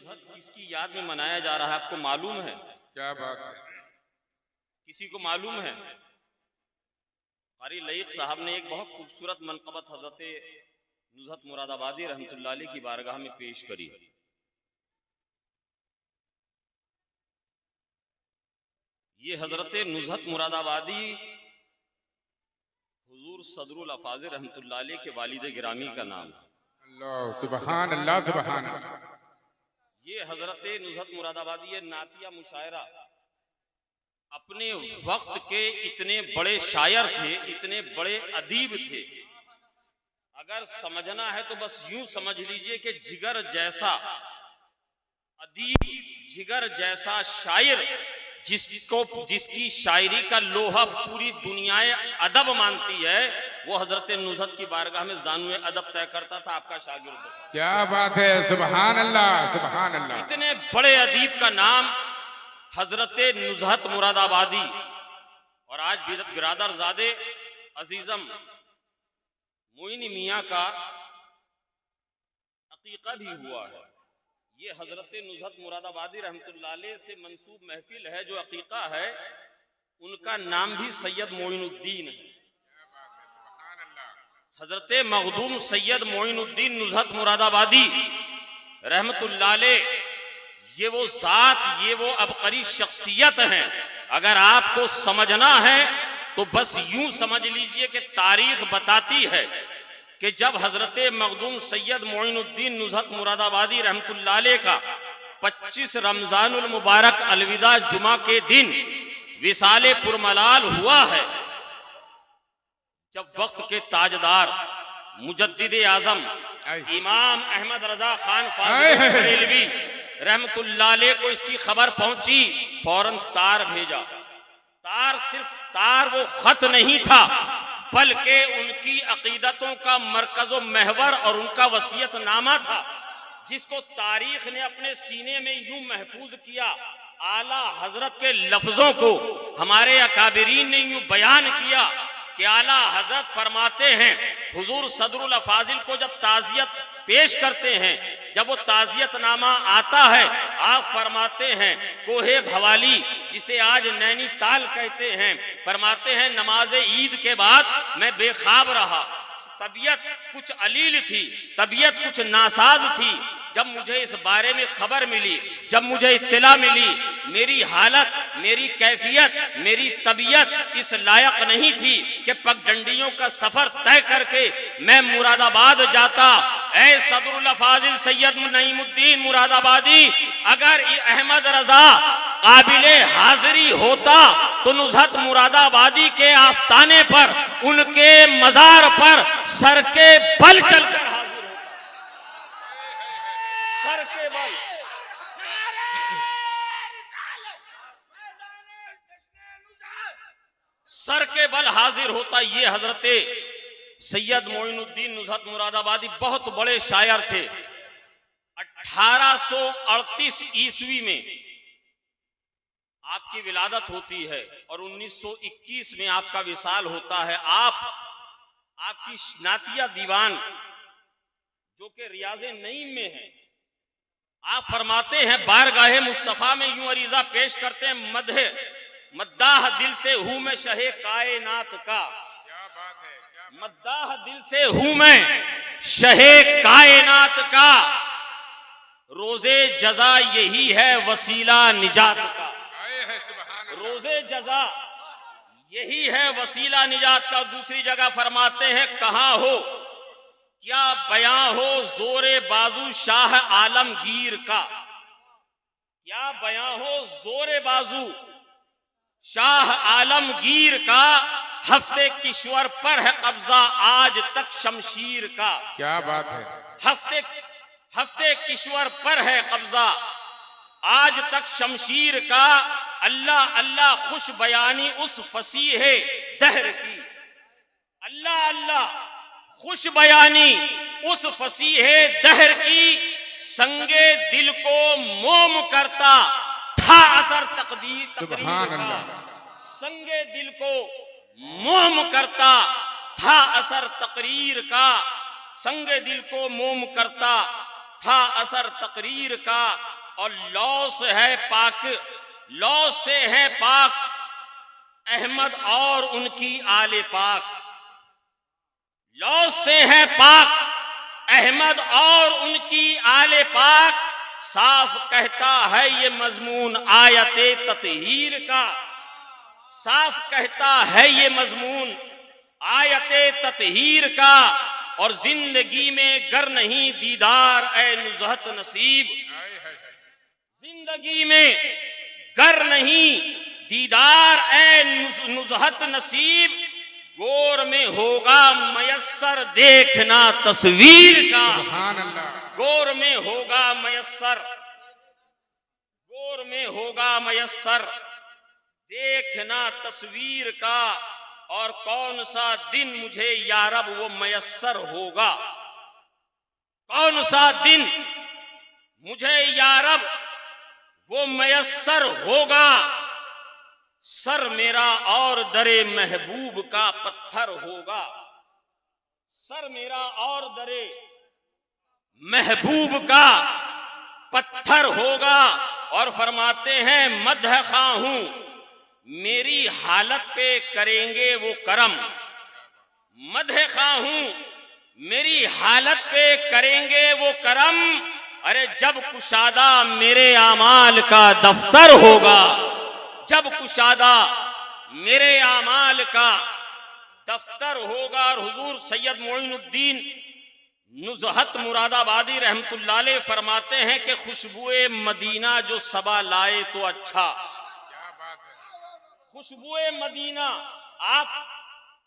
नुज़हत किसकी याद में मनाया जा रहा है, आपको मालूम है? क्या बात है, किसी को मालूम है? क़ारी लईक़ साहब ने एक बहुत खूबसूरत मनक़बत हज़रत नुज़हत मुरादाबादी रहमतुल्लाह अलैह की बारगाह में पेश करी। ये हज़रत नुज़हत मुरादाबादी हुज़ूर सदरुल अफ़ाज़िल रहमतुल्लाह अलैह के वालिद गिरामी का नाम है। अल्लाह सुबहान अल्लाह सुबहान अल्लाह। ये हज़रत नुज़हत मुरादाबादी ये नातिया मुशायरा अपने वक्त के इतने बड़े शायर थे, इतने बड़े अदीब थे। अगर समझना है तो बस यूं समझ लीजिए कि जिगर जैसा अदीब, जिगर जैसा शायर, जिसकी शायरी का लोहा पूरी दुनियाए अदब मानती है, वो हजरत नुज़हत की बारगाह में ज़ानुए अदब तय करता था, आपका शागिर्द। क्या बात है, सुबहान अल्लाह सुबहान अल्लाह। इतने बड़े अदीब का नाम हजरत नुज़हत मुरादाबादी। और आज बिरादर ज़ादे अजीज़म मोइनी मियाँ का अकीक़ा भी हुआ है। ये हजरत नुज़हत मुरादाबादी रहमतुल्लाह अलैह से मंसूब महफिल है। जो अकीक़ा है उनका नाम भी सैयद मोइनुद्दीन है। हजरत मखदूम सैयद मोइनुद्दीन नुज़हत मुरादाबादी रहमतुल्लाह अलैह, ये वो ज़ात, ये वो अबकरी शख्सियत हैं। अगर आपको समझना है तो बस यूं समझ लीजिए कि तारीख बताती है कि जब हजरत मखदूम सैयद मोइनुद्दीन नुज़हत मुरादाबादी रहमतुल्लाह अलैह का 25 रमज़ानुल मुबारक अलविदा जुमा के दिन विसाले पुरमलाल हुआ है, जब वक्त के ताजदार मुजद्दिद आजम इमाम अहमद रजा खान फाज़िल बरेलवी रहमतुल्लाह अलैह को इसकी खबर पहुंची, फौरन तार भेजा। तार सिर्फ तार वो खत नहीं था, बल्कि उनकी अकीदतों का मरकज़ो महवर और उनका वसीयतनामा था, जिसको तारीख ने अपने सीने में यूं महफूज किया। आला हजरत के लफ्जों को हमारे अकाबिरीन ने यूं बयान किया कि आला हजरत फरमाते हैं, हुजूर सदरुल अफाजिल को जब ताज़ियत पेश करते हैं, जब वो ताज़ियतनामा आता है, आप फरमाते हैं कोहे भवाली, जिसे आज नैनीताल कहते हैं, फरमाते हैं नमाज ईद के बाद मैं बेखाब रहा, तबीयत कुछ अलील थी, तबीयत कुछ नासाज थी। जब मुझे इस बारे में खबर मिली, जब मुझे इत्तला मिली, मेरी हालत, मेरी कैफियत, मेरी तबीयत इस लायक नहीं थी कि पगडंडियों का सफर तय करके मैं मुरादाबाद जाता। ऐ सदरुल अफाजिल सैयद नईमुद्दीन मुरादाबादी, अगर अहमद रजा काबिले हाजिरी होता तो नुज़हत मुरादाबादी के आस्ताने पर, उनके मजार पर सर के बल चलकर हाजिर होता, सर के बल। सर के बल हाजिर होता। ये हजरत सैयद मोइनुद्दीन नुज़हत मुरादाबादी बहुत बड़े शायर थे। 1838 ईस्वी में आपकी विलादत होती है और 1921 में आपका विसाल होता है। आपकी नातिया दीवान जो कि रियाज़े नईम में है, आप फरमाते हैं बारगाहे मुस्तफ़ा में यूं अरीज़ा पेश करते हैं, मद्दाह दिल से हूं मैं शहे कायनात का। क्या बात है, मद्दाह दिल से हूं मैं शहे कायनात का, रोजे जजा यही है वसीला निजात का। रोजे जजा यही है वसीला निजात का। दूसरी जगह फरमाते हैं कहाँ हो क्या बयां हो जोरे बाजू शाह आलमगीर का। क्या बयां हो जोरे बाजू शाह आलमगीर का, हफ्ते किश्वर पर है कब्जा आज तक शमशीर का। क्या बात है, हफ्ते किश्वर पर है कब्जा आज तक शमशीर का। अल्लाह अल्लाह खुश बयानी उस फसीह दहर की। अल्लाह अल्लाह खुश बयानी उस फसीह दहर की, संगे दिल को मोम करता था असर तकदीर। सुभान अल्लाह। संगे दिल को मोम करता था असर तकरीर का, संगे दिल को मोम करता था असर तकरीर का। और लौ से है पाक, लौ से है पाक अहमद और उनकी आले पाक। लौ से है पाक अहमद और उनकी आले पाक। साफ कहता है ये मजमून आयते ततहीर का, साफ कहता है ये मजमून आयते ततहीर का। और जिंदगी में गर नहीं दीदार ए नुज़हत नसीब, जिंदगी में गर नहीं दीदार ए नुज़हत नसीब। गोर में होगा मयस्सर देखना तस्वीर का, सुभान अल्लाह। गोर में होगा मयस्सर, गोर में होगा मयस्सर देखना तस्वीर का। और कौन सा दिन मुझे यारब वो मयस्सर होगा, कौन सा दिन मुझे यारब वो मयस्सर होगा। सर मेरा और दरे महबूब का पत्थर होगा, सर मेरा और दरे महबूब का पत्थर होगा। और फरमाते हैं मदह खां हूं मेरी हालत पे करेंगे वो करम, मदह खां हूं मेरी हालत पे करेंगे वो करम। अरे जब कुशादा मेरे आमाल का दफ्तर होगा, जब कुशादा मेरे आमाल का दफ्तर होगा। और हुजूर सैयद मोइनुद्दीन नुज़हत मुरादाबादी रहमतुल्लाह अलैह फरमाते हैं कि खुशबुए मदीना जो सबा लाए तो अच्छा, खुशबुए मदीना। आप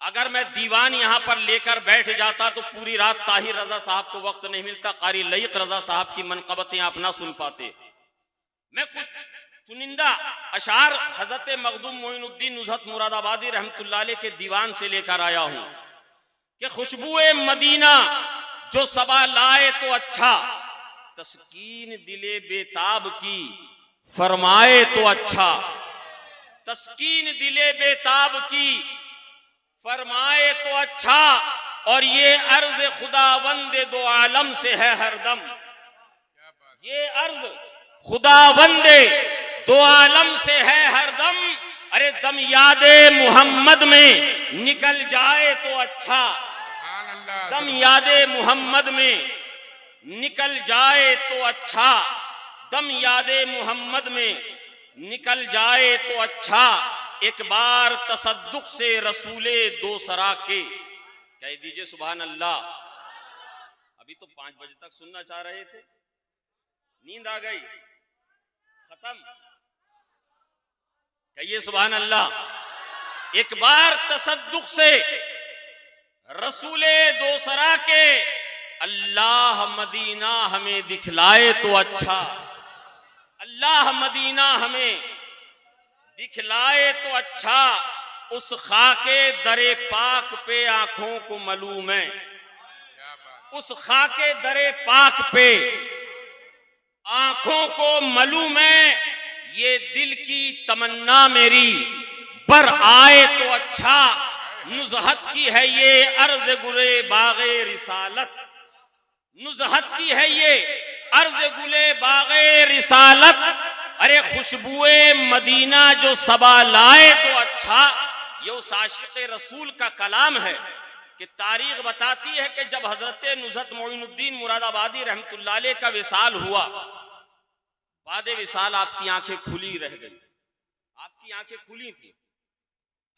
अगर मैं दीवान यहां पर लेकर बैठ जाता तो पूरी रात ताहिर रजा साहब को वक्त नहीं मिलता, कारी लईक रजा साहब की मनक़बतें आप ना सुन पाते। मैं कुछ चुनिंदा अशार हजरत मखदूम मोइनुद्दीन नुज़हत मुरादाबादी रहमतुल्लाह अलैह के दीवान से लेकर आया हूं कि खुशबुए मदीना जो सबा लाए तो अच्छा, तस्कीन दिले बेताब की फरमाए तो अच्छा, तस्कीन दिले बेताब की फरमाए तो अच्छा। और ये अर्ज खुदावंद दो आलम से है हरदम, ये अर्ज खुदावंद दो आलम से है हरदम। अरे दम यादे मोहम्मद में निकल जाए तो अच्छा, दम यादे मोहम्मद में निकल जाए तो अच्छा, दम यादे मोहम्मद में निकल जाए तो अच्छा। एक बार तसद्दुक से रसूले दो सरा के कह दीजिए सुभान अल्लाह। अभी तो 5 बजे तक सुनना चाह रहे थे, नींद आ गई, खत्म। कहिए सुभान अल्लाह। एक बार तसद्दुक से रसूले दो सरा के अल्लाह मदीना हमें दिखलाए तो अच्छा, अल्लाह मदीना हमें दिखलाए तो अच्छा। उस खाके दरे पाक पे आंखों को मालूम है, उस खाके दरे पाक पे आंखों को मालूम है। ये दिल की तमन्ना मेरी बर आए तो अच्छा। नुज़हत की है ये अर्ज़ गुले बागे रिसालत, नुज़हत की है ये अर्ज़ गुले बागे रिसालत। अरे खुशबुए मदीना जो सबा लाए तो अच्छा। ये उस आशिक़े रसूल का कलाम है कि तारीख बताती है कि जब हजरत नुज़हत मोइनुद्दीन मुरादाबादी रहमतुल्लाह अलैह का विसाल हुआ, बाद विसाल आपकी आंखें खुली रह गई, आपकी आंखें खुली थी।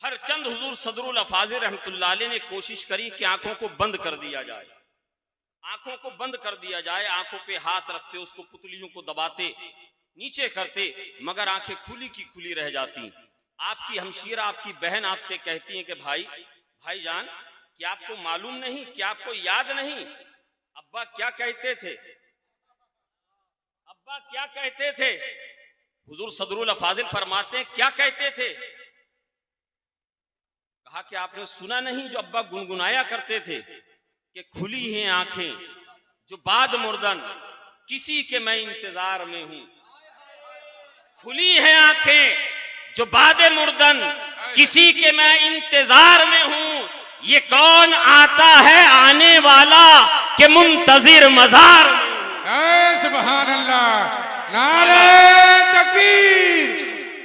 हर चंद हुजूर सदरुल अफाज़िल रहमतुल्लाह अलैह ने कोशिश करी कि आंखों को बंद कर दिया जाए, आंखों को बंद कर दिया जाए। आंखों पे हाथ रखते, उसको पुतलियों को दबाते, नीचे करते, मगर आंखें खुली की खुली रह जाती। आपकी हमशीरा, आपकी बहन आपसे कहती हैं कि भाईजान, क्या आपको मालूम नहीं, क्या आपको याद नहीं अब्बा क्या कहते थे, अब्बा क्या कहते थे? हुजूर सदरुल अफाज़िल फरमाते हैं क्या कहते थे? कहा कि आपने सुना नहीं जो अब्बा गुनगुनाया करते थे कि खुली हैं आंखें जो बाद मुर्दन किसी के मैं इंतजार में हूं, खुली हैं आंखें जो बाद मुर्दन किसी के मैं इंतजार में हूं। ये कौन आता है आने वाला के मुंतजिर मजार में। सुभान अल्लाह, नारे तकबीर,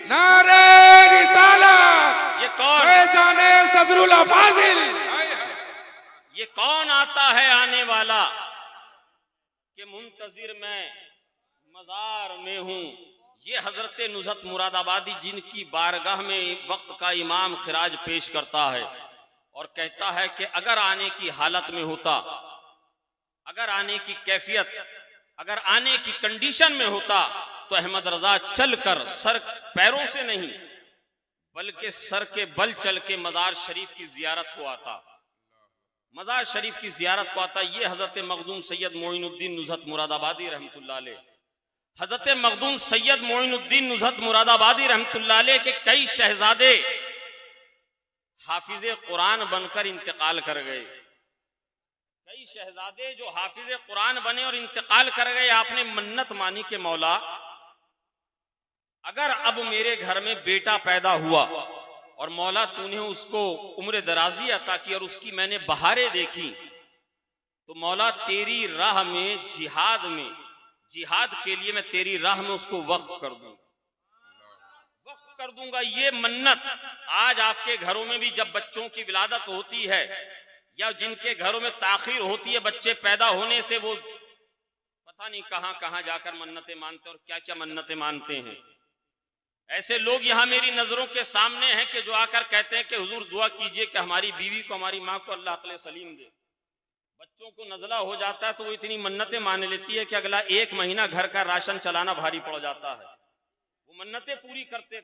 नारे रिसालत। ये कौन, फैजाने सदरुल फाजिल। ये कौन आता है आने वाला कि मुंतजिर मैं मजार में हूं। ये हजरत नुज़हत मुरादाबादी जिनकी बारगाह में वक्त का इमाम खिराज पेश करता है और कहता है कि अगर आने की हालत में होता, अगर आने की कैफियत, अगर आने की कंडीशन में होता तो अहमद रजा चलकर सर पैरों से नहीं बल्कि सर के बल चल के मजार शरीफ की जियारत को आता, मजार शरीफ की जियारत को आता। ये हजरत मखदूम सैयद मोइनुद्दीन नुज़हत मुरादाबादी रहमतुल्लाह अलैह, हजरत मखदूम सैयद मोइनुद्दीन नुज़हत मुरादाबादी रहमतुल्लाह अलैह के कई शहजादे हाफिज कुरान बनकर इंतकाल कर गए। कई शहजादे जो हाफिज कुरान बने और इंतकाल कर गए। आपने मन्नत मानी के मौला अगर अब मेरे घर में बेटा पैदा हुआ और मौला तूने उसको उम्र दराजी अता की और उसकी मैंने बहारें देखी, तो मौला तेरी राह में जिहाद के लिए मैं तेरी राह में उसको वक्फ कर दूंगा। ये मन्नत आज आपके घरों में भी जब बच्चों की विलादत होती है या जिनके घरों में ताखीर होती है बच्चे पैदा होने से, वो पता नहीं कहां कहां जाकर मन्नतें मानते और क्या क्या मन्नतें मानते हैं। ऐसे लोग यहाँ मेरी नजरों के सामने हैं कि जो आकर कहते हैं कि हुजूर दुआ कीजिए कि हमारी बीवी को, हमारी माँ को अल्लाह अक्ल सलीम दे। बच्चों को नजला हो जाता है तो वो इतनी मन्नतें मान लेती है कि अगला 1 महीना घर का राशन चलाना भारी पड़ जाता है। वो मन्नतें पूरी करते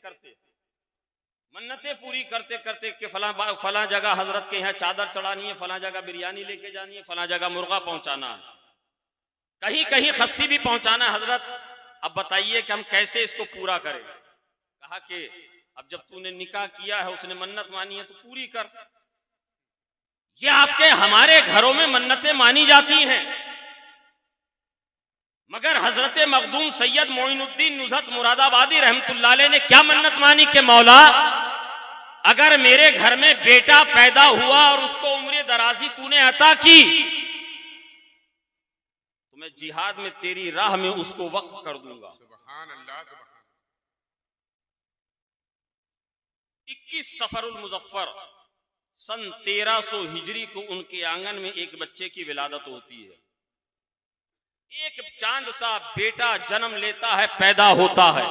करते कि फला जगह हजरत के यहाँ चादर चढ़ानी है, फला जगह बिरयानी लेके जानी है, फला जगह मुर्गा पहुंचाना है, कहीं कहीं खस्सी भी पहुंचाना है। हजरत अब बताइए कि हम कैसे इसको पूरा करें। कहा कि अब जब तूने निकाह किया है, उसने मन्नत मानी है तो पूरी कर। ये आपके हमारे घरों में मन्नतें मानी जाती हैं, मगर हजरत मखदूम सैयद मोइनुद्दीन नुज़हत मुरादाबादी रहमतुल्लाह अलैह ने क्या मन्नत मानी कि मौला अगर मेरे घर में बेटा पैदा हुआ और उसको उम्र दराजी तूने अता की तो मैं जिहाद में तेरी राह में उसको वक्फ कर दूंगा। सुभान अल्लाह, सुभान। 21 सफरुल मुजफ्फर सन 1300 हिजरी को उनके आंगन में एक बच्चे की विलादत होती है। एक चांद सा बेटा जन्म लेता है, पैदा होता है।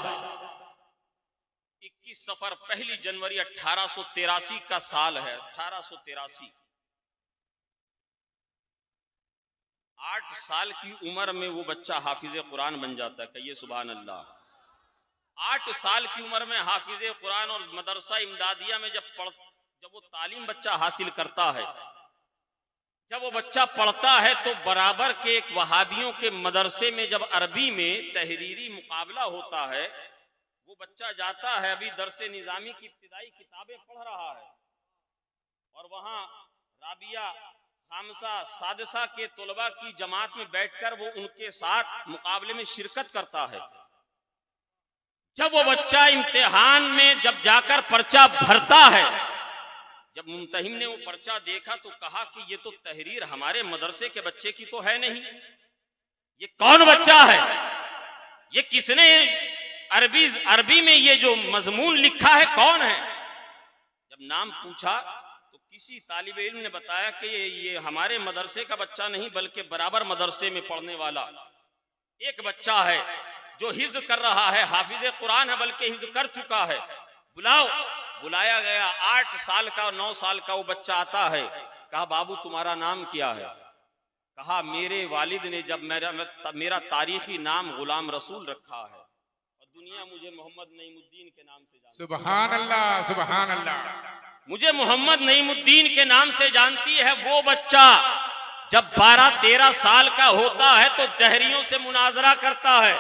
21 सफर 1 जनवरी 1883 का साल है। 1883 8 साल की उम्र में वो बच्चा हाफिज कुरान बन जाता है। कहिए सुभान अल्लाह। 8 साल की उम्र में हाफिज कुरान और मदरसा इमदादिया में जब वो तालीम बच्चा हासिल करता है, जब वो बच्चा पढ़ता है तो बराबर के एक वहाबियों के मदरसे में जब अरबी में तहरीरी मुकाबला होता है, वो बच्चा जाता है, अभी दरसे निजामी की इब्तिदाई किताबें पढ़ रहा है और वहां राबिया, खामसा, सादसा के तुलबा की जमात में बैठकर वो उनके साथ मुकाबले में शिरकत करता है। जब वो बच्चा इम्तिहान में जब जाकर पर्चा भरता है, जब मुमतहिन ने वो पर्चा देखा तो कहा कि ये तो तहरीर हमारे मदरसे के बच्चे की तो है नहीं, ये कौन बच्चा है, ये किसने अरबी में ये जो मजमून लिखा है कौन है। जब नाम पूछा तो किसी तालिब इल्म ने बताया कि ये हमारे मदरसे का बच्चा नहीं बल्कि बराबर मदरसे में पढ़ने वाला एक बच्चा है जो हिफ्ज कर रहा है, हाफिज कुरान है बल्कि हिफ्ज कर चुका है। बुलाओ। बुलाया गया। 8 साल का और 9 साल का वो बच्चा आता है। कहा बाबू तुम्हारा नाम क्या है? कहा मेरे वालिद ने जब मेरा तारीखी नाम गुलाम रसूल रखा है और दुनिया मुझे मोहम्मद नईमुद्दीन के नाम से जानती है। सुभान अल्लाह, सुभान अल्लाह। मुझे मोहम्मद नईमुद्दीन के नाम से जानती है। वो बच्चा जब 12-13 साल का होता है तो दहरियों से मुनाजरा करता है।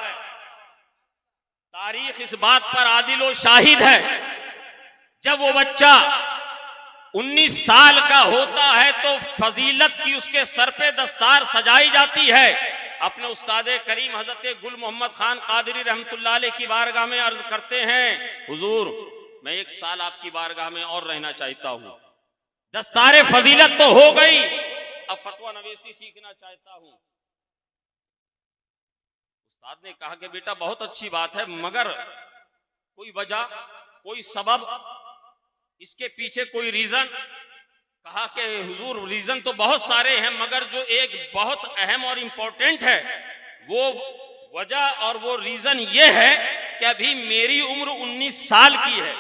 तारीख इस बात पर आदिल और शाहिद है। जब वो बच्चा 19 साल का होता है तो फजीलत की उसके सर पे दस्तार सजाई जाती है। अपने उस्तादे करीम हजरत गुल मोहम्मद खान कादरी रहमतुल्लाह अलैह की बारगाह में अर्ज करते हैं, हुजूर मैं 1 साल आपकी बारगाह में और रहना चाहता हूँ। दस्तारे फजीलत तो हो गई, अब फतवा नवेसी सीखना चाहता हूँ। उस्ताद ने कहा कि बेटा बहुत अच्छी बात है, मगर कोई वजह, कोई सबब, इसके पीछे कोई रीजन? कहा कि हुजूर रीजन तो बहुत सारे हैं, मगर जो एक बहुत अहम और इम्पोर्टेंट है वो वजह और वो रीजन ये है कि अभी मेरी उम्र 19 साल की है,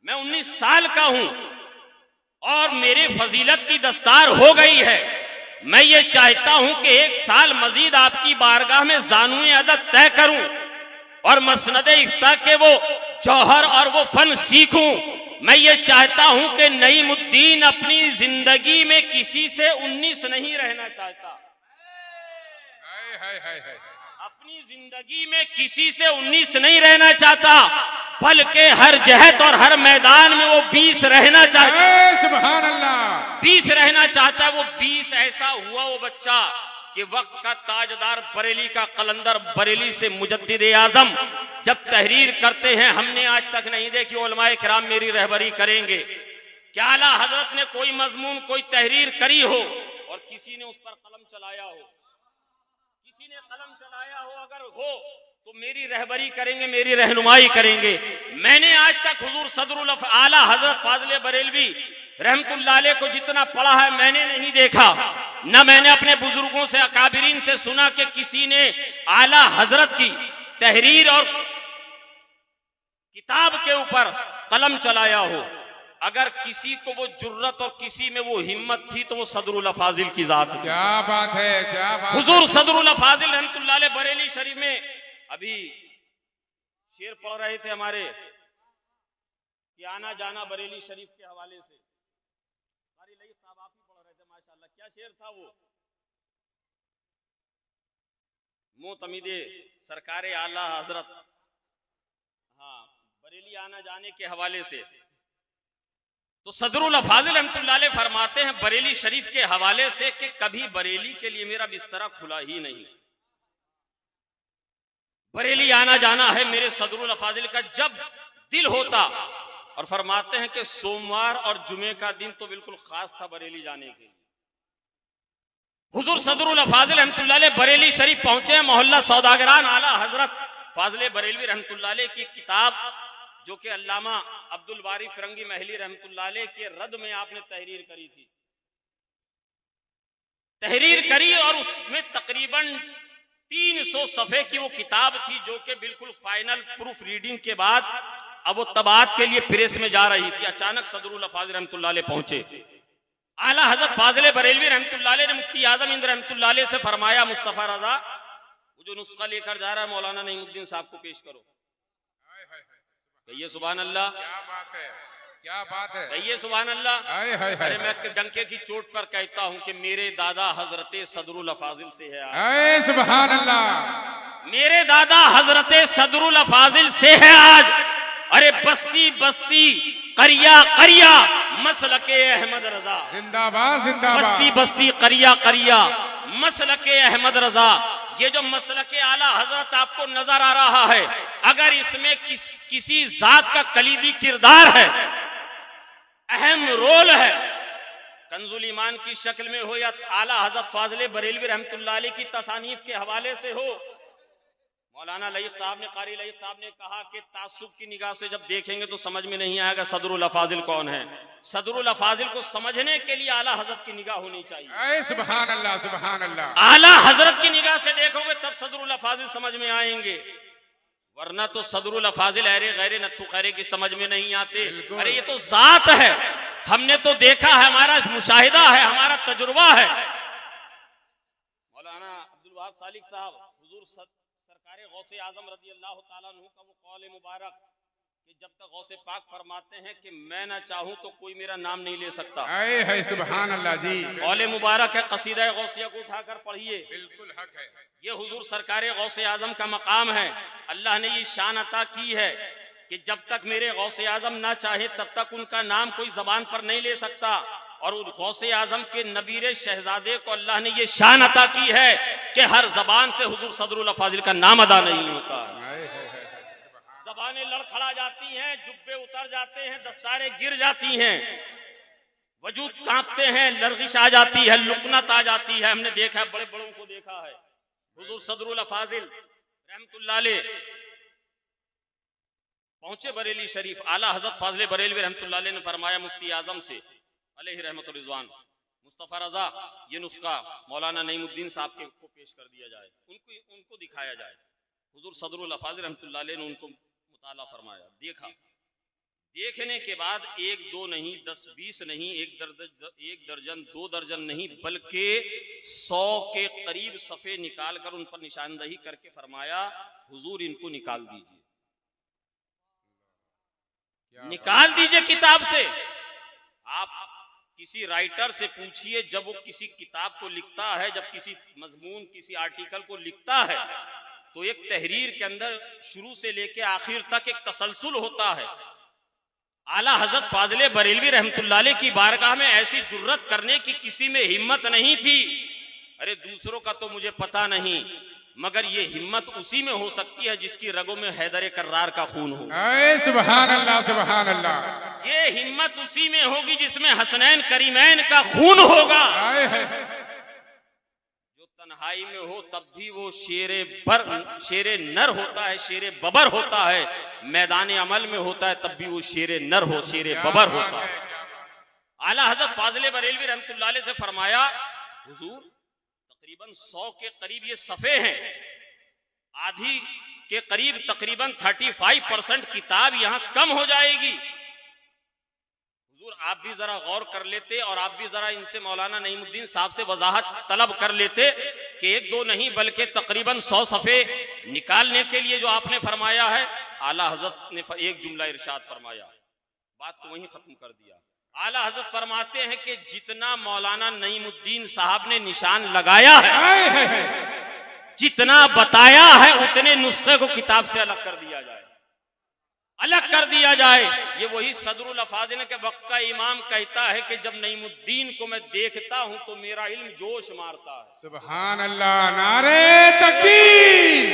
मैं 19 साल का हूं और मेरी फजीलत की दस्तार हो गई है। मैं ये चाहता हूं कि 1 साल मजीद आपकी बारगाह में ज़ानुए अदद तय करूं और मसनदे इफ्ता के वो जौहर और वो फन सीखूं। मैं ये चाहता हूं कि नईमुद्दीन अपनी जिंदगी में किसी से 19 नहीं रहना चाहता, अपनी जिंदगी में किसी से 19 नहीं रहना चाहता, बल्कि हर जहत और हर मैदान में वो 20 रहना चाहता है। सुभान अल्लाह, 20 रहना चाहता है। वो 20 ऐसा हुआ वो बच्चा कि वक्त का ताजदार बरेली का कलंदर, बरेली से मुजद्दिद आजम जब तहरीर करते हैं, हमने आज तक नहीं देखी, उलमाए किराम मेरी रहबरी करेंगे कि आला हजरत ने कोई मजमून, कोई तहरीर करी हो और किसी ने उस पर कलम चलाया हो, किसी ने कलम चलाया हो, अगर हो तो मेरी रहबरी करेंगे, मेरी रहनुमाई करेंगे। मैंने आज तक हुजूर सदरुल आला हजरत फाजिल बरेलवी रहमतुल्लाह अलैह को जितना पढ़ा है मैंने नहीं देखा, न मैंने अपने बुजुर्गों से, अकाबिरीन से सुना कि किसी ने आला हजरत की तहरीर और किताब के ऊपर कलम चलाया हो। अगर किसी को वो जुर्रत और किसी में वो हिम्मत थी तो वो सदरुल फाजिल की जात। क्या बात है, क्या बात। हुजूर सदरुल फाजिल रहमतुल्लाह अलैह बरेली शरीफ में अभी शेर पढ़ रहे थे हमारे कि आना जाना बरेली शरीफ के हवाले से, कारी लईक साहब आप ही पढ़ रहे थे, माशाल्लाह क्या शेर था वो। मोतमिदे सरकारे आला हजरत, हाँ, बरेली आना जाने के हवाले से। तो सदरुल फाजिल रहमतुल्लाह अलैह फरमाते हैं बरेली शरीफ के हवाले से कि कभी बरेली के लिए मेरा बिस्तरा खुला ही नहीं, बरेली आना जाना है मेरे सदरुल फाजिल का जब दिल होता। और फरमाते हैं कि सोमवार और जुमे का दिन तो बिल्कुल खास था बरेली जाने के लिए। हुजूर सदरुल फाजिल रहमतुल्लाह अलैह बरेली शरीफ पहुंचे, मोहल्ला सौदागरान आला हजरत फाजिल बरेलवी रहमतुल्लाह अलैह की किताब जो कि अल्लामा अब्दुल बारी फिरंगी महली रहमतुल्लाह अलैह के रद में आपने तहरीर करी थी, तहरीर करी और उसमें तकरीबन 300 सफ़े की वो किताब थी जो कि बिल्कुल फाइनल प्रूफ रीडिंग के बाद अब वो तबात के लिए प्रेस में जा रही थी। अचानक सदरुल फाजिल रहमतुल्लाह अलैह पहुंचे। आला हजरत फाजिल बरेलवी रहमतुल्लाह अलैह ने मुफ्ती आजम इंद रहमतुल्लाह अलैह से फरमाया, मुस्तफ़ा रजा वो जो नुस्खा लेकर जा रहा है मौलाना नईमुद्दीन साहब को पेश करो। कहिए सुभान अल्लाह। क्या बात है, क्या बात है, कहिए सुभान अल्लाह। अरे मैं डंके की चोट पर कहता हूं कि मेरे दादा हजरत सदरुल फाजिल से है आज। सुभान अल्लाह, मेरे दादा हजरत सदरुल फाजिल से है आज। अरे बस्ती बस्ती, करिया करिया, मसलके अहमद रजा जिंदाबाद जिंदाबाद। बस्ती बस्ती, करिया करिया, मसलके अहमद रजा। ये जो मसलके आला हजरत आपको नजर आ रहा है, अगर इसमें किसी जात का कलीदी किरदार है, अहम रोल है, कंजुल ईमान की शक्ल में हो या आला हजरत फाजिल बरेलवी रहमतुल्लाह अलैह की तसानीफ के हवाले से हो। मौलाना लईक साहब ने, कारी लईक साहब ने कहा कि तासुब की निगाह से जब देखेंगे तो समझ में नहीं आएगा सदरुल फाजिल कौन है। सदरुल फाजिल को समझने के लिए आला हजरत की निगाह होनी चाहिए। सुभान अल्लाह, सुभान अल्लाह। आला हजरत की निगाह से देखोगे तब सदरुल फाजिल समझ में आएंगे, वरना तो सदरुल फाजिल अरे गैरे नत्थु खैरे की समझ में नहीं आते। अरे ये तो जात है, हमने तो देखा है, हमारा मुशाहिदा है, हमारा तजुर्बा है। मौलाना अब्दुल वहाब सालिक साहब, हुजूर सरकारे गौसे आजम रज़ी अल्लाह ताला अन्हु का वो कौल मुबारक कि जब तक गौसे पाक फरमाते हैं कि मैं ना चाहूं तो कोई मेरा नाम नहीं ले सकता। है सुभान अल्लाह जी। कौल मुबारक है, कसीदा गौसिया को उठाकर पढ़िए, बिल्कुल हक है। ये हुजूर सरकारे गौसे आजम का मकाम है। अल्लाह ने ये शान अता की है कि जब तक मेरे गौसे आजम ना चाहे तब तक उनका नाम कोई जबान पर नहीं ले सकता। और गौसे आजम के नबीरे शहजादे को अल्लाह ने ये शान अता की है कि हर जबान से हुजूर सदरुल फाजिल का नाम अदा नहीं होता। जबानें लड़खड़ा जाती हैं, जुब्बे उतर जाते हैं, दस्तारें गिर जाती हैं, वजूद कांपते हैं, लर्जिश आ जाती है, लुकनत आ जाती है। हमने देखा है, बड़े बड़ों को देखा है। हुजूर सदरुल फाजिल रहमतुल्लाह अलैह पहुंचे बरेली शरीफ। आला हजरत फाजले बरेलवी रहमतुल्लाह अलैह ने फरमाया मुफ्ती आजम से अलैहि रहमतुर रिजवान, मुस्तफ़ा रजा ये नुस्खा मौलाना नईमुद्दीन साहब को पेश कर दिया जाए, उनको दिखाया जाए। हुजूर सदरुल अफाज़िल रहमतुल्लाह अलैह ने उनको मुताला फरमाया, देखा। देखने के बाद 1 2 नहीं 10 20 नहीं 1 दर्जन 2 दर्जन नहीं बल्कि 100 के करीब सफ़े निकाल कर उन पर निशानदही करके फरमाया, हुजूर इनको निकाल दीजिए, निकाल दीजिए किताब से। आप किसी राइटर से पूछिए, जब वो किसी किताब को लिखता है, जब किसी मजमून किसी आर्टिकल को लिखता है तो एक तहरीर के अंदर शुरू से लेके आखिर तक एक तसलसल होता है। आला हजरत फाजले बरेलवी रहमतुल्लाह अलैह की बारगाह में ऐसी जुर्रत करने की किसी में हिम्मत नहीं थी। अरे दूसरों का तो मुझे पता नहीं, मगर ये हिम्मत उसी में हो सकती है जिसकी रगों में हैदर कर्रार का खून हो। सुभान अल्लाह सुभान अल्लाह। ये हिम्मत उसी में होगी जिसमें हसनैन करीमैन का खून होगा। जो तन्हाई में हो तब भी वो शेरे नर होता है, शेरे बबर होता है। मैदान अमल में होता है तब भी वो शेरे नर हो, शेरे बबर होता है। आला हजरत फाजले बरेलवी रहमतुल्लाह अलैह से फरमाया, हुजूर तकरीबन 100 के करीब ये सफ़े हैं, आधी के करीब तकरीबन 35% किताब यहां कम हो जाएगी। हुजूर आप भी जरा गौर कर लेते और आप भी जरा इनसे मौलाना नईमुद्दीन साहब से वजाहत तलब कर लेते कि 1 2 नहीं बल्कि तकरीबन 100 सफ़े निकालने के लिए जो आपने फरमाया है। आला हजरत ने एक जुमला इरशाद फरमाया, बात को वहीं खत्म कर दिया। आला हजरत फरमाते हैं कि जितना मौलाना नईमुद्दीन साहब ने निशान लगाया है, जितना बताया है, उतने नुस्खे को किताब से अलग कर दिया जाए, अलग कर दिया जाए। ये वही सदरुल अफाज़िल के वक्त का इमाम कहता है कि जब नईमुद्दीन को मैं देखता हूं तो मेरा इल्म जोश मारता है। सुभान अल्लाह। नारे तकबीर,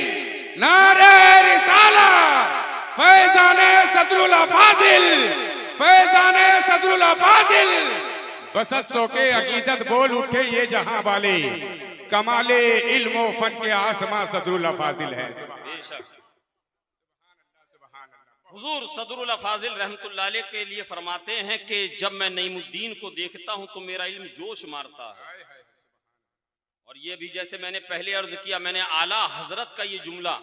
नारे रिसालत, फैज़ाने सदरुल अफाज़िल, फैज़ाने सदरुल अफाज़िल। बसत सो के अकीदत बोल उठे ये जहां वाले, कमाले इल्म व फन के आसमां सदरुल अफाज़िल है। हुजूर सदरुल अफाज़िल रहमतुल्लाह अलैह के लिए फरमाते हैं कि जब मैं नईमुद्दीन को देखता हूं तो मेरा इल्म जोश मारता है। और ये भी जैसे मैंने पहले अर्ज किया, मैंने आला हजरत का ये जुमला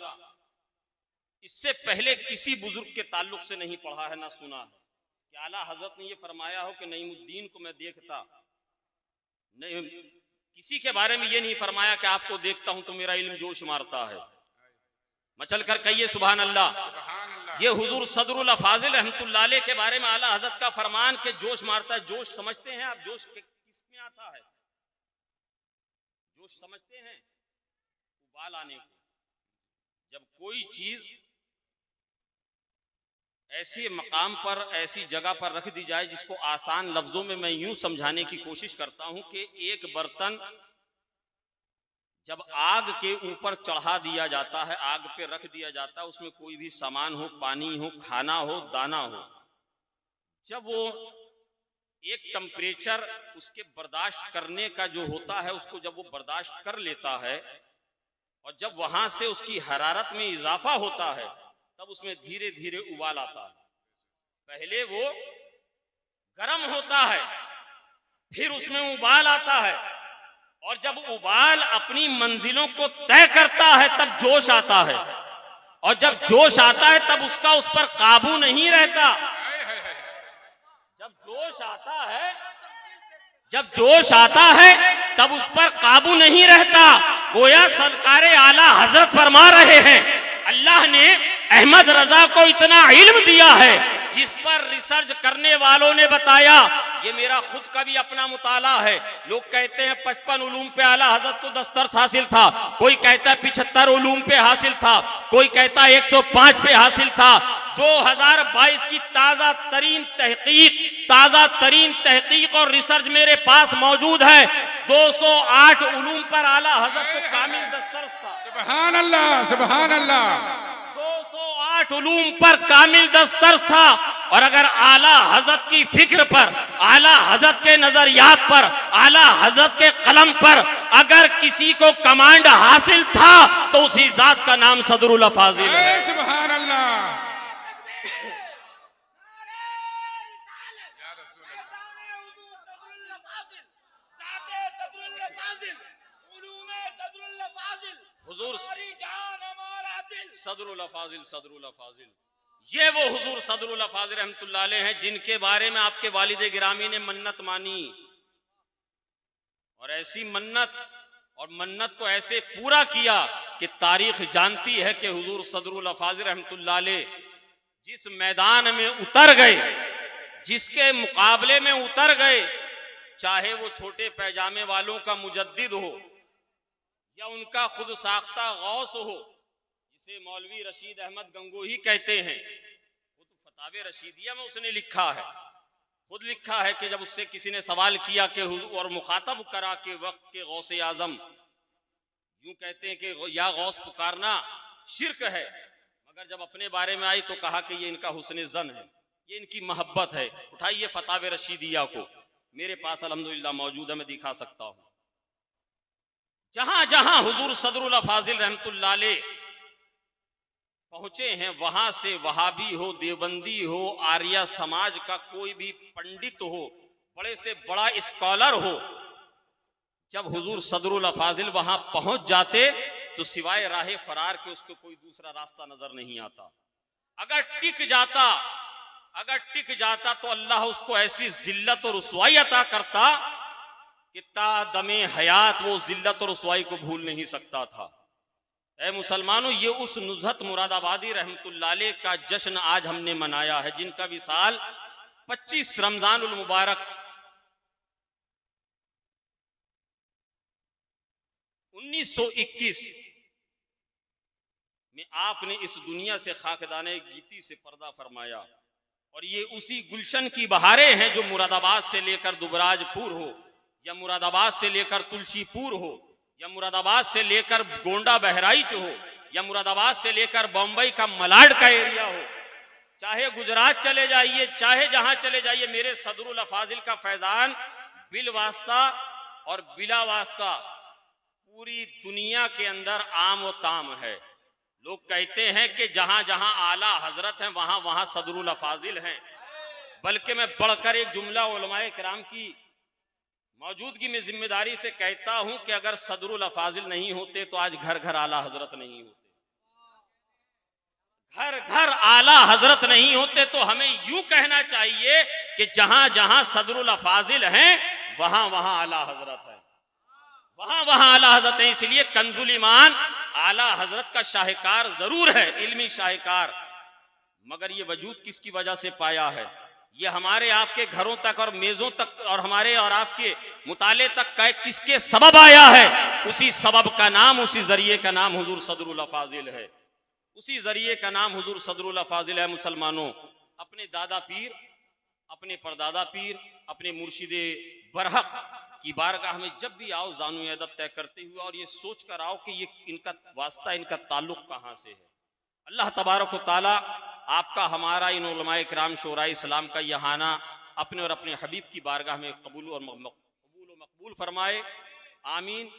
इससे पहले किसी बुजुर्ग के ताल्लुक से नहीं पढ़ा है ना सुना है कि आला हजरत ने ये फरमाया हो कि नईमुद्दीन को मैं देखता नहीं, किसी के बारे में ये नहीं फरमाया कि आपको देखता हूं तो मेरा इल्म जोश मारता है। मचल कर कहिए सुभान अल्लाह। ये हुजूर सदरुल अफाज़िल रहमतुल्लाह अलैह के बारे में आला हजरत का फरमान के जोश मारता है। जोश समझते हैं आप? जोश किस में आता है? जोश समझते हैं? उबाल आने को। जब कोई चीज ऐसे मकाम पर, ऐसी जगह पर रख दी जाए जिसको आसान लफ्जों में मैं यूं समझाने की कोशिश करता हूं कि एक बर्तन जब आग के ऊपर चढ़ा दिया जाता है, आग पे रख दिया जाता है, उसमें कोई भी सामान हो, पानी हो, खाना हो, दाना हो, जब वो एक टेम्परेचर उसके बर्दाश्त करने का जो होता है, उसको जब वो बर्दाश्त कर लेता है और जब वहां से उसकी हरारत में इजाफा होता है तब उसमें धीरे धीरे उबाल आता है। पहले वो गर्म होता है, फिर उसमें उबाल आता है और जब उबाल अपनी मंजिलों को तय करता है तब जोश आता है और जब जोश आता है तब उसका उस पर काबू नहीं रहता। जब जोश आता है तब उस पर काबू नहीं रहता। गोया सरकारे आला हजरत फरमा रहे हैं, अल्लाह ने अहमद रजा को इतना इल्म दिया है जिस पर रिसर्च करने वालों ने बताया, ये मेरा खुद का भी अपना मुताला है। लोग कहते हैं 55 उलूम पे आला हजरत को दस्तरस हासिल था, कोई कहता है 75 उलूम पे हासिल था, कोई कहता है 105 पे हासिल था। 2022 की ताजा तरीन तहकीक और रिसर्च मेरे पास मौजूद है। 208 उलूम पर आला हजरत को कामिल दस्तरस था। सुभान अल्लाह, सुभान अल्लाह। 208 उलूम पर कामिल दस्तरस था। और अगर आला हजरत की फिक्र पर, आला हजरत के नजरियात पर, आला हजरत के कलम पर, अगर किसी को कमांड हासिल था तो उसी जात का नाम सदरुल अफाजिल है। सुभान अल्लाह। हुजूर सदरुल अफाजिल, सदरुल अफाजिल, ये वो हुजूर सदरुल अफाजिल रहमतुल्लाह अलैह हैं जिनके बारे में आपके वालिद गिरामी ने मन्नत मानी, और ऐसी मन्नत और मन्नत को ऐसे पूरा किया कि तारीख जानती है कि हुजूर सदरुल अफाजिल रहमतुल्लाह अलैह जिस मैदान में उतर गए, जिसके मुकाबले में उतर गए, चाहे वो छोटे पैजामे वालों का मुजद्दिद हो या उनका खुद साख्ता गौस हो, जिसे मौलवी रशीद अहमद गंगोही कहते हैं, वो तो फतावे रशीदिया में उसने लिखा है, खुद लिखा है कि जब उससे किसी ने सवाल किया कि और मुखातब करा के वक्त के गौसे आजम, यूं कहते हैं कि या गौस पुकारना शिरक है, मगर जब अपने बारे में आई तो कहा कि ये इनका हुस्न जन है, ये इनकी मोहब्बत है। उठाइए फतावे रशीदिया को, मेरे पास अल्हम्दुलिल्लाह मौजूद है, मैं दिखा सकता हूं। जहां जहां हुजूर सदरुल अफाजिल रहमतुल्लाह अलैह पहुंचे हैं, वहां से वहाबी हो, देवबंदी हो, आर्या समाज का कोई भी पंडित हो, बड़े से बड़ा स्कॉलर हो, जब हुजूर सदरुल अफाजिल वहां पहुंच जाते तो सिवाय राह फरार के उसको कोई दूसरा रास्ता नजर नहीं आता। अगर टिक जाता तो अल्लाह उसको ऐसी जिल्लत और रुसवाई अता करता कि ता दमे हयात वो जिल्लत और रुसवाई को भूल नहीं सकता था। ऐ मुसलमानों, ये उस नुज़हत मुरादाबादी रहमतुल्लाह अलैह का जश्न आज हमने मनाया है, जिनका विसाल 25 रमजानुल मुबारक 1921 में आपने इस दुनिया से खाकदाने गीती से पर्दा फरमाया, और ये उसी गुलशन की बहारें हैं जो मुरादाबाद से लेकर दुबराजपुर हो, या मुरादाबाद से लेकर तुलसीपुर हो, या मुरादाबाद से लेकर गोंडा बहराइच हो, या मुरादाबाद से लेकर बम्बई का मलाड का एरिया हो, चाहे गुजरात चले जाइए, चाहे जहां चले जाइए, मेरे सदरुल अफाजिल का फैजान बिल वास्ता और बिला वास्ता पूरी दुनिया के अंदर आम व ताम है। लोग कहते हैं कि जहां जहां आला हजरत हैं वहां वहां सदरुल अफाजिल हैं, बल्कि मैं बढ़कर एक जुमला उलमाए किराम की मौजूदगी में जिम्मेदारी से कहता हूं कि अगर सदरुल अफाजिल नहीं होते तो आज घर घर आला हजरत नहीं होते, घर घर आला हजरत नहीं होते। तो हमें यूं कहना चाहिए कि जहां जहां सदरुल अफाजिल हैं वहां वहां आला हजरत है, वहां वहां आला हजरत है। इसलिए कंजुल ईमान आला हजरत का शाहकार जरूर है, इल्मी शाहकार, मगर ये वजूद किसकी वजह से पाया है? ये हमारे आपके घरों तक और मेजों तक और हमारे और आपके मुताले तक किसके सबब आया है? उसी सबब का नाम, उसी जरिए का नाम हुजूर सदरुल अफाजिल है, उसी जरिए का नाम हुजूर सदरुल अफाजिल है। मुसलमानों, अपने दादा पीर, अपने परदादा पीर, अपने मुर्शिदे बरहक की बारगाह में जब भी आओ जानू अदब तय करते हुए और ये सोच कर आओ कि ये इनका वास्ता, इनका ताल्लुक कहाँ से है। अल्लाह तबारक व तआला आपका, हमारा, इन उलमाए किराम शोराए इस्लाम का यह आना अपने और अपने हबीब की बारगाह में कबूल और मकबूल फरमाए। आमीन।